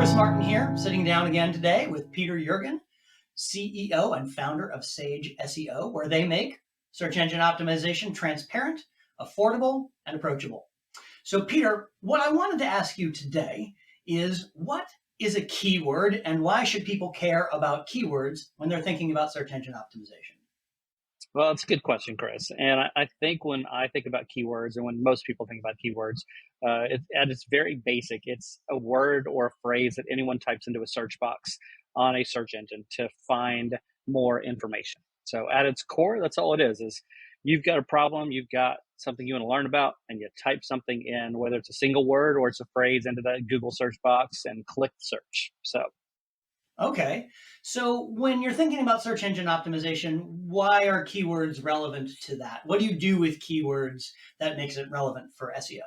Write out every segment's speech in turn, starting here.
Chris Martin here, sitting down again today with Peter Yeargin, CEO and founder of Sage SEO, where they make search engine optimization transparent, affordable, and approachable. So, Peter, what I wanted to ask you today is what is a keyword and why should people care about keywords when they're thinking about search engine optimization? Well, it's a good question, Chris. And I think when I think about keywords, and when most people think about keywords, at its very basic, it's a word or a phrase that anyone types into a search box on a search engine to find more information. So at its core, that's all it is you've got a problem, you've got something you want to learn about, and you type something in, whether it's a single word or it's a phrase, into that Google search box and click search. So Okay, so when you're thinking about search engine optimization, why are keywords relevant to that? What do you do with keywords that makes it relevant for SEO?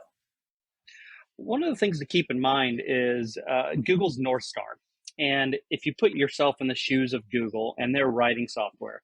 one of the things to keep in mind is Google's North Star. And if you put yourself in the shoes of Google and their writing software,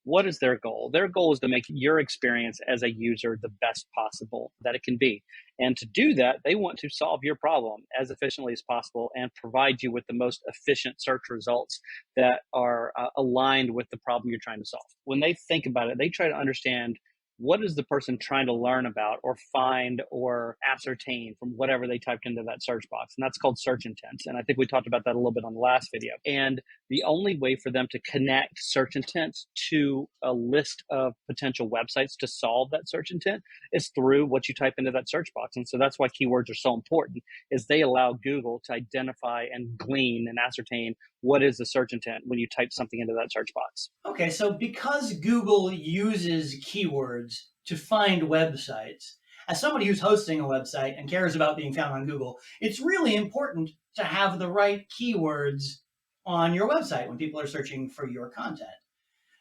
what is their goal? Their goal is to make your experience as a user the best possible that it can be. And to do that, they want to solve your problem as efficiently as possible and provide you with the most efficient search results that are aligned with the problem you're trying to solve. When they think about it, they try to understand what is the person trying to learn about or find or ascertain from whatever they typed into that search box. And that's called search intent. And I think we talked about that a little bit on the last video. And the only way for them to connect search intent to a list of potential websites to solve that search intent is through what you type into that search box. And so that's why keywords are so important, is they allow Google to identify and glean and ascertain what is the search intent when you type something into that search box. Okay, so because Google uses keywords to find websites, as somebody who's hosting a website and cares about being found on Google, it's really important to have the right keywords on your website when people are searching for your content.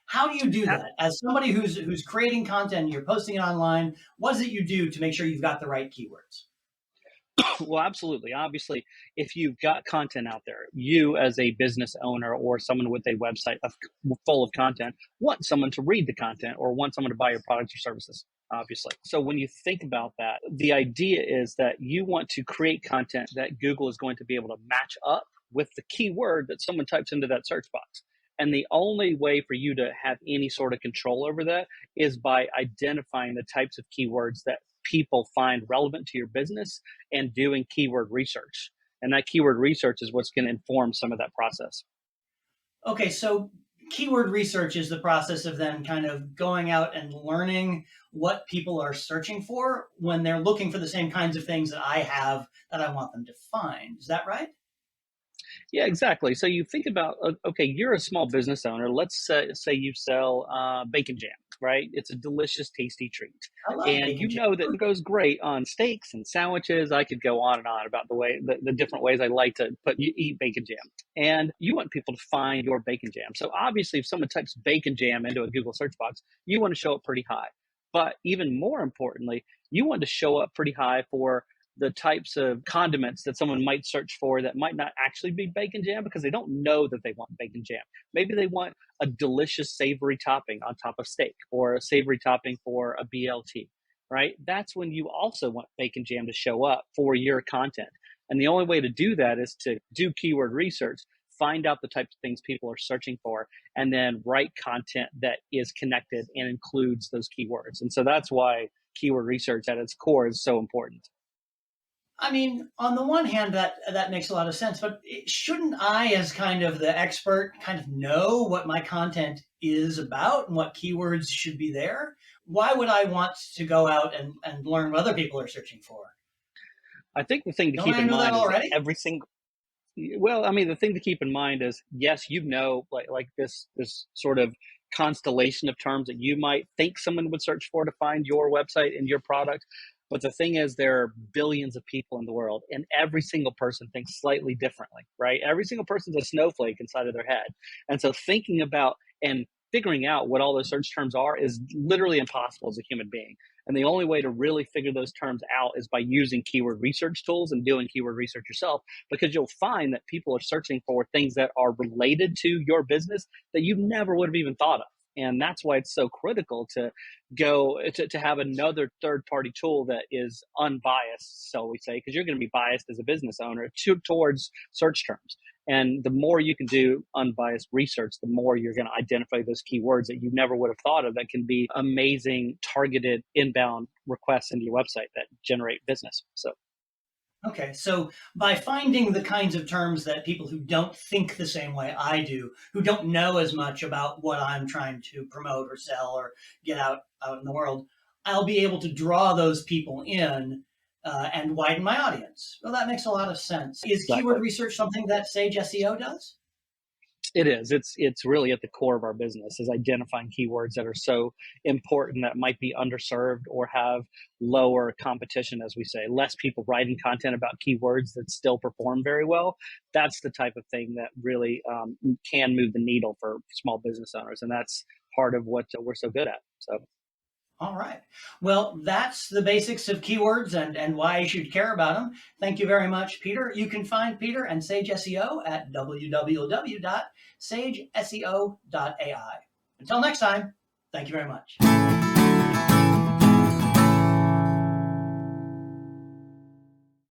How do you do that? As somebody who's creating content, you're posting it online, what is it you do to make sure you've got the right keywords? Well, absolutely. Obviously, if you've got content out there, you as a business owner or someone with a website full of content want someone to read the content or want someone to buy your products or services, obviously. So when you think about that, the idea is that you want to create content that Google is going to be able to match up with the keyword that someone types into that search box. And the only way for you to have any sort of control over that is by identifying the types of keywords that people find relevant to your business and doing keyword research. And that keyword research is what's going to inform some of that process. Okay, so keyword research is the process of then kind of going out and learning what people are searching for when they're looking for the same kinds of things that I have that I want them to find. Is that right? Yeah, exactly. So you think about, okay, you're a small business owner. Let's say you sell bacon jam, right? It's a delicious, tasty treat. I love And bacon you jam. know that it goes great on steaks and sandwiches. I could go on and on about the different ways I like to eat bacon jam. And you want people to find your bacon jam. So obviously, if someone types bacon jam into a Google search box, you want to show up pretty high. But even more importantly, you want to show up pretty high for the types of condiments that someone might search for that might not actually be bacon jam because they don't know that they want bacon jam. Maybe they want a delicious savory topping on top of steak or a savory topping for a BLT, right? That's when you also want bacon jam to show up for your content. And the only way to do that is to do keyword research, find out the types of things people are searching for, and then write content that is connected and includes those keywords. And so that's why keyword research at its core is so important. I mean, on the one hand, that makes a lot of sense, but shouldn't I, as kind of the expert, kind of know what my content is about and what keywords should be there? Why would I want to go out and learn what other people are searching for? I think the thing to Don't keep I in know that mind is that already? every single well, I mean, the thing to keep in mind is, yes, like this sort of constellation of terms that you might think someone would search for to find your website and your product. But the thing is, there are billions of people in the world, and every single person thinks slightly differently, right? Every single person's a snowflake inside of their head. And so thinking about and figuring out what all those search terms are is literally impossible as a human being. And the only way to really figure those terms out is by using keyword research tools and doing keyword research yourself, because you'll find that people are searching for things that are related to your business that you never would have even thought of. And that's why it's so critical to to have another third party tool that is unbiased, so we say, because you're going to be biased as a business owner towards search terms. And the more you can do unbiased research, the more you're going to identify those keywords that you never would have thought of that can be amazing targeted inbound requests into your website that generate business. So Okay, so by finding the kinds of terms that people who don't think the same way I do, who don't know as much about what I'm trying to promote or sell or get out in the world, I'll be able to draw those people in and widen my audience. Well, that makes a lot of sense. Is keyword exactly. research something that Sage SEO does? It is. It's really at the core of our business, is identifying keywords that are so important that might be underserved or have lower competition, as we say, less people writing content about keywords that still perform very well. That's the type of thing that really can move the needle for small business owners, and that's part of what we're so good at. So All right. Well, that's the basics of keywords and why you should care about them. Thank you very much, Peter. You can find Peter and Sage SEO at www.sageseo.ai. Until next time, thank you very much.